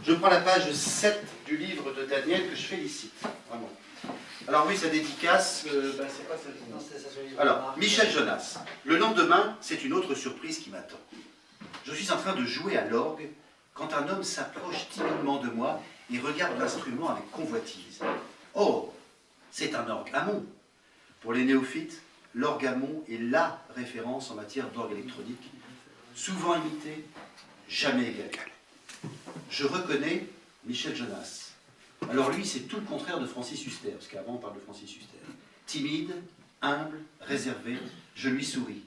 Je prends la page 7 du livre de Daniel que je félicite, vraiment. Alors oui, sa dédicace, c'est pas celle-là. Alors, Michel Jonas. Le lendemain, c'est une autre surprise qui m'attend. Je suis en train de jouer à l'orgue quand un homme s'approche timidement de moi et regarde l'instrument avec convoitise. Oh, c'est un orgue Hammond. Pour les néophytes, l'orgue Hammond est la référence en matière d'orgue électronique, souvent imité, jamais égalé. Je reconnais Michel Jonas. Alors lui, c'est tout le contraire de Francis Huster, parce qu'avant on parle de Francis Huster. Timide, humble, réservé, je lui souris.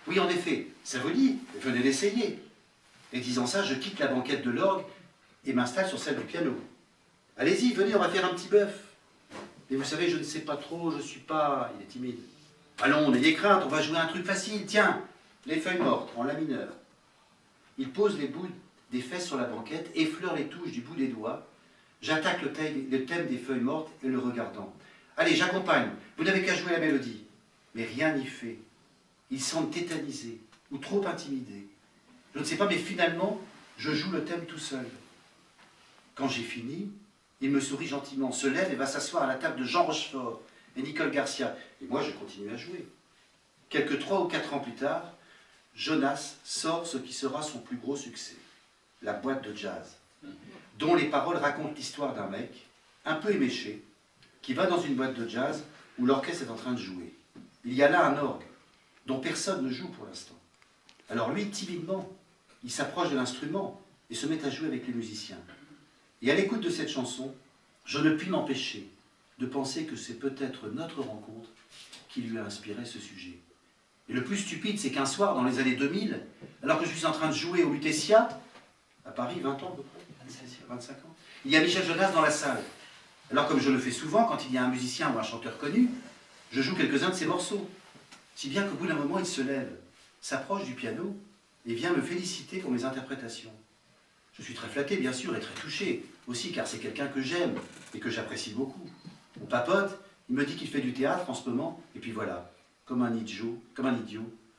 Oui, en effet, ça vous dit, venez l'essayer. Et disant ça, je quitte la banquette de l'orgue et m'installe sur celle du piano. Allez-y, venez, on va faire un petit bœuf. Mais vous savez, je ne sais pas trop, je suis pas... Il est timide. Allons, n'ayez crainte, on va jouer un truc facile. Tiens, les feuilles mortes, en la mineur. Il pose les bouts des fesses sur la banquette, effleure les touches du bout des doigts. J'attaque le thème des feuilles mortes et le regardant. Allez, j'accompagne, vous n'avez qu'à jouer la mélodie. Mais rien n'y fait. Il semble tétanisé ou trop intimidé. Je ne sais pas, mais finalement, je joue le thème tout seul. Quand j'ai fini, il me sourit gentiment, se lève et va s'asseoir à la table de Jean Rochefort et Nicole Garcia. Et moi, je continue à jouer. Quelques 3 ou 4 ans plus tard, Jonas sort ce qui sera son plus gros succès, la boîte de jazz, dont les paroles racontent l'histoire d'un mec, un peu éméché, qui va dans une boîte de jazz où l'orchestre est en train de jouer. Il y a là un orgue, dont personne ne joue pour l'instant. Alors lui, timidement, il s'approche de l'instrument et se met à jouer avec les musiciens. Et à l'écoute de cette chanson, je ne puis m'empêcher de penser que c'est peut-être notre rencontre qui lui a inspiré ce sujet. Et le plus stupide, c'est qu'un soir, dans les années 2000, alors que je suis en train de jouer au Lutetia, à Paris, 20 ans à peu près, 25 ans, il y a Michel Jonas dans la salle. Alors comme je le fais souvent, quand il y a un musicien ou un chanteur connu, je joue quelques-uns de ses morceaux. Si bien qu'au bout d'un moment, il se lève, s'approche du piano et vient me féliciter pour mes interprétations. Je suis très flatté, bien sûr, et très touché aussi, car c'est quelqu'un que j'aime et que j'apprécie beaucoup. On papote, il me dit qu'il fait du théâtre en ce moment, et puis voilà, comme un idiot,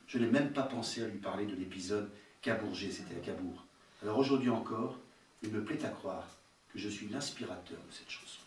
je n'ai même pas pensé à lui parler de l'épisode Cabourget, c'était à Cabourg. Alors aujourd'hui encore, il me plaît à croire que je suis l'inspirateur de cette chanson.